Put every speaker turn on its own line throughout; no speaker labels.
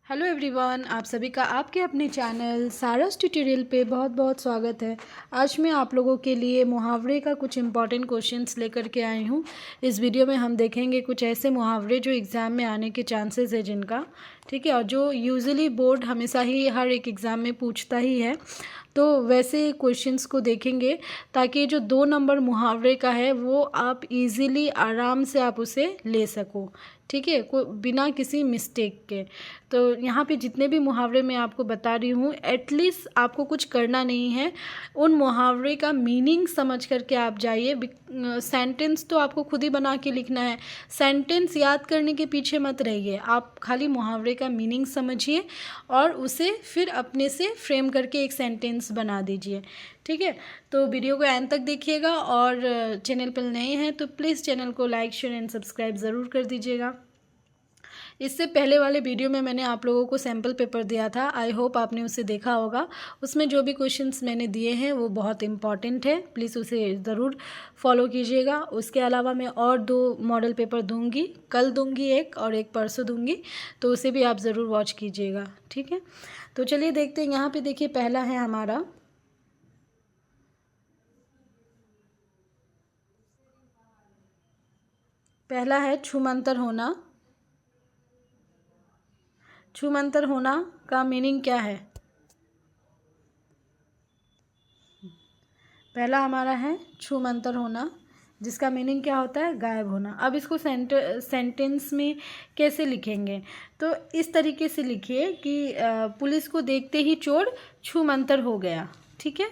Hello everyone, आप सभी का आपके अपने चैनल सारस ट्यूटोरियल पे बहुत बहुत स्वागत है। आज मैं आप लोगों के लिए मुहावरे का कुछ इंपॉर्टेंट क्वेश्चंस लेकर के आई हूँ। इस वीडियो में हम देखेंगे कुछ ऐसे मुहावरे जो एग्ज़ाम में आने के चांसेस है जिनका, ठीक है, और जो यूजुअली बोर्ड हमेशा ही हर एक एग्ज़ाम में पूछता ही है। तो वैसे क्वेश्चंस को देखेंगे ताकि जो 2 नंबर मुहावरे का है वो आप इजीली आराम से आप उसे ले सको, ठीक है, बिना किसी मिस्टेक के। तो यहाँ पे जितने भी मुहावरे मैं आपको बता रही हूँ, एटलीस्ट आपको कुछ करना नहीं है, उन मुहावरे का मीनिंग समझ करके आप जाइए। सेंटेंस तो आपको खुद ही बना के लिखना है, सेंटेंस याद करने के पीछे मत रहिए, आप खाली मुहावरे का मीनिंग समझिए और उसे फिर अपने से फ्रेम करके एक सेंटेंस बना दीजिए, ठीक है। तो वीडियो को एंड तक देखिएगा और चैनल पर नए हैं तो प्लीज़ चैनल को लाइक शेयर एंड सब्सक्राइब ज़रूर कर दीजिएगा। इससे पहले वाले वीडियो में मैंने आप लोगों को सैम्पल पेपर दिया था, आई होप आपने उसे देखा होगा। उसमें जो भी क्वेश्चंस मैंने दिए हैं वो बहुत इंपॉर्टेंट है, प्लीज़ उसे ज़रूर फॉलो कीजिएगा। उसके अलावा मैं और 2 मॉडल पेपर दूंगी, कल दूंगी एक और एक परसों दूंगी, तो उसे भी आप ज़रूर वॉच कीजिएगा, ठीक है। तो चलिए देखते हैं। यहाँ पर देखिए, पहला है हमारा, पहला है छूमंतर होना। छूमंतर होना का मीनिंग क्या है? पहला हमारा है छूमंतर होना, जिसका मीनिंग क्या होता है? गायब होना। अब इसको सेंटेंस में कैसे लिखेंगे? तो इस तरीके से लिखिए कि पुलिस को देखते ही चोर छूमंतर हो गया, ठीक है।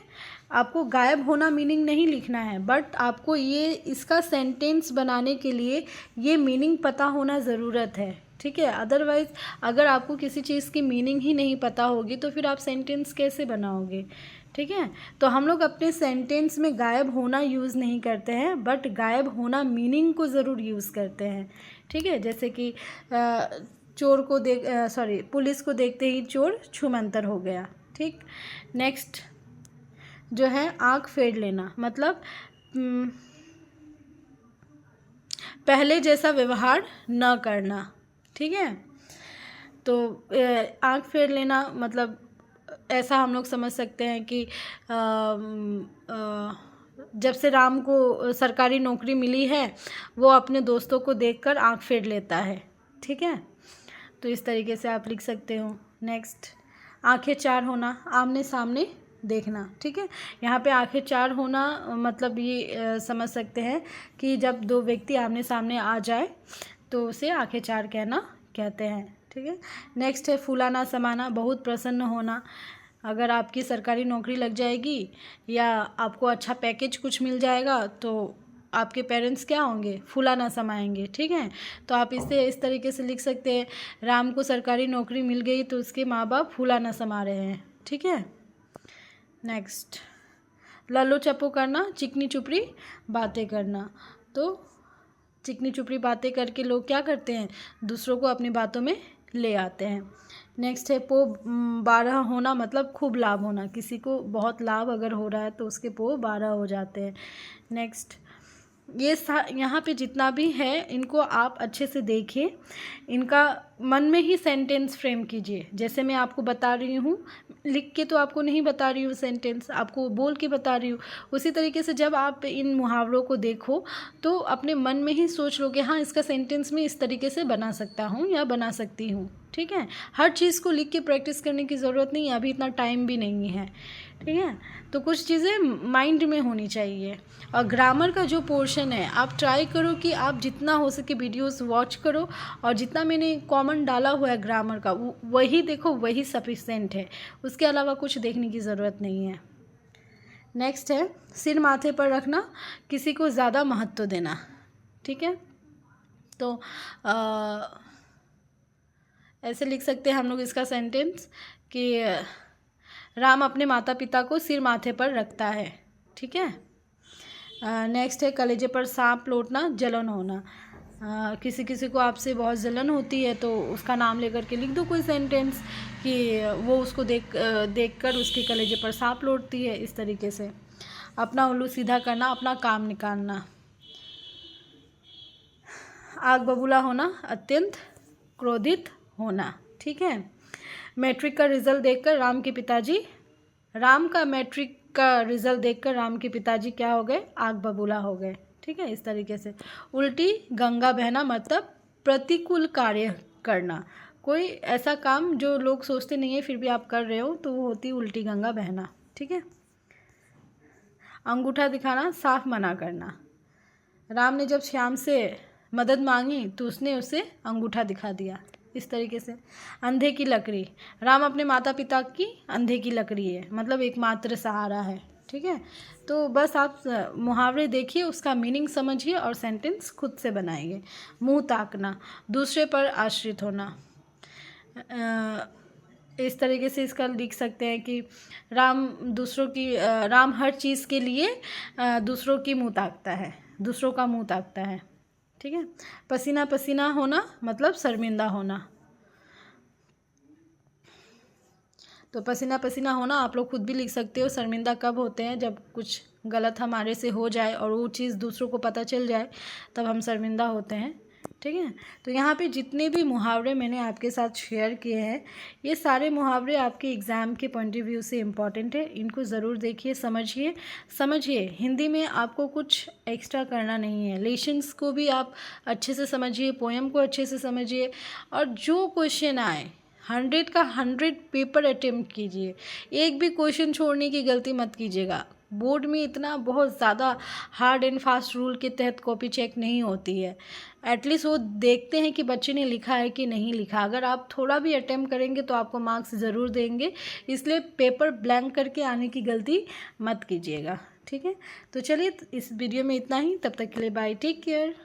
आपको गायब होना मीनिंग नहीं लिखना है, बट आपको ये इसका सेंटेंस बनाने के लिए ये मीनिंग पता होना ज़रूरत है, ठीक है। अदरवाइज़ अगर आपको किसी चीज़ की मीनिंग ही नहीं पता होगी तो फिर आप सेंटेंस कैसे बनाओगे, ठीक है। तो हम लोग अपने सेंटेंस में गायब होना यूज़ नहीं करते हैं, बट गायब होना मीनिंग को ज़रूर यूज़ करते हैं, ठीक है। जैसे कि चोर को पुलिस को देखते ही चोर छूमंतर हो गया, ठीक। नेक्स्ट जो है आँख फेर लेना, मतलब पहले जैसा व्यवहार न करना, ठीक है। तो आँख फेर लेना मतलब ऐसा हम लोग समझ सकते हैं कि जब से राम को सरकारी नौकरी मिली है वो अपने दोस्तों को देखकर आँख फेर लेता है, ठीक है। तो इस तरीके से आप लिख सकते हो। नेक्स्ट, आंखें चार होना, आमने सामने देखना, ठीक है। यहाँ पे आंखें चार होना मतलब ये समझ सकते हैं कि जब 2 व्यक्ति आमने सामने आ जाए तो उसे आंखें चार कहते हैं, ठीक है। नेक्स्ट है फूलाना समाना, बहुत प्रसन्न होना। अगर आपकी सरकारी नौकरी लग जाएगी या आपको अच्छा पैकेज कुछ मिल जाएगा तो आपके पेरेंट्स क्या होंगे? फूलाना समाएंगे, ठीक है। तो आप इसे इस तरीके से लिख सकते हैं, राम को सरकारी नौकरी मिल गई तो उसके माँ बाप फूलाना समा रहे हैं, ठीक है। नेक्स्ट, लल्लो चप्पो करना, चिकनी चुपड़ी बातें करना। तो चिकनी चुपड़ी बातें करके लोग क्या करते हैं? दूसरों को अपनी बातों में ले आते हैं। नेक्स्ट है पो 12 होना, मतलब खूब लाभ होना, किसी को बहुत लाभ अगर हो रहा है तो उसके पो 12 हो जाते हैं। नेक्स्ट, ये यहाँ पे जितना भी है इनको आप अच्छे से देखिए, इनका मन में ही सेंटेंस फ्रेम कीजिए। जैसे मैं आपको बता रही हूँ, लिख के तो आपको नहीं बता रही हूँ सेंटेंस, आपको बोल के बता रही हूँ। उसी तरीके से जब आप इन मुहावरों को देखो तो अपने मन में ही सोच लो कि हाँ, इसका सेंटेंस मैं इस तरीके से बना सकता हूँ या बना सकती हूँ, ठीक है। हर चीज़ को लिख के प्रैक्टिस करने की ज़रूरत नहीं है, अभी इतना टाइम भी नहीं है, ठीक है। तो कुछ चीज़ें माइंड में होनी चाहिए। और ग्रामर का जो पोर्शन है आप ट्राई करो कि आप जितना हो सके वीडियोस वॉच करो, और जितना मैंने कॉमन डाला हुआ है ग्रामर का वही देखो, वही सफिशेंट है, उसके अलावा कुछ देखने की ज़रूरत नहीं है। नेक्स्ट है सिर माथे पर रखना, किसी को ज़्यादा महत्व देना, ठीक है। तो ऐसे लिख सकते हैं हम लोग इसका सेंटेंस कि राम अपने माता पिता को सिर माथे पर रखता है, ठीक है। नेक्स्ट है कलेजे पर सांप लौटना, जलन होना। किसी किसी को आपसे बहुत जलन होती है तो उसका नाम लेकर के लिख दो कोई सेंटेंस कि वो उसको देख कर उसके कलेजे पर सांप लौटती है, इस तरीके से। अपना उल्लू सीधा करना, अपना काम निकालना। आग बबूला होना, अत्यंत क्रोधित होना, ठीक है। मैट्रिक का रिजल्ट देखकर राम का मैट्रिक का रिजल्ट देखकर राम के पिताजी क्या हो गए, आग बबूला हो गए। ठीक है, इस तरीके से। उल्टी गंगा बहना मतलब प्रतिकूल कार्य करना, कोई ऐसा काम जो लोग सोचते नहीं है फिर भी आप कर रहे हो, तो वो होती उल्टी गंगा बहना। ठीक है। अंगूठा दिखाना, साफ मना करना। राम ने जब श्याम से मदद मांगी तो उसने उसे अंगूठा दिखा दिया, इस तरीके से। अंधे की लकड़ी, राम अपने माता पिता की अंधे की लकड़ी है, मतलब एकमात्र सहारा है। ठीक है, तो बस आप मुहावरे देखिए, उसका मीनिंग समझिए और सेंटेंस खुद से बनाइए। मुंह ताकना, दूसरे पर आश्रित होना। इस तरीके से इसका लिख सकते हैं कि राम हर चीज़ के लिए दूसरों की मुंह ताकता है, दूसरों का मुंह ताकता है। ठीक है। पसीना पसीना होना मतलब शर्मिंदा होना। तो पसीना पसीना होना आप लोग खुद भी लिख सकते हो। शर्मिंदा कब होते हैं, जब कुछ गलत हमारे से हो जाए और वो चीज़ दूसरों को पता चल जाए, तब हम शर्मिंदा होते हैं। ठीक है, तो यहाँ पे जितने भी मुहावरे मैंने आपके साथ शेयर किए हैं, ये सारे मुहावरे आपके एग्ज़ाम के पॉइंट ऑफ व्यू से इम्पॉर्टेंट है। इनको ज़रूर देखिए, समझिए। हिंदी में आपको कुछ एक्स्ट्रा करना नहीं है। लेशंस को भी आप अच्छे से समझिए, पोएम को अच्छे से समझिए, और जो क्वेश्चन आए 100 का 100 पेपर अटेम्प्ट कीजिए। एक भी क्वेश्चन छोड़ने की गलती मत कीजिएगा। बोर्ड में इतना बहुत ज़्यादा हार्ड एंड फास्ट रूल के तहत कॉपी चेक नहीं होती है। एटलीस्ट वो देखते हैं कि बच्चे ने लिखा है कि नहीं लिखा। अगर आप थोड़ा भी अटेम्प्ट करेंगे तो आपको मार्क्स ज़रूर देंगे, इसलिए पेपर ब्लैंक करके आने की गलती मत कीजिएगा। ठीक है, तो चलिए इस वीडियो में इतना ही। तब तक के लिए बाय, टेक केयर।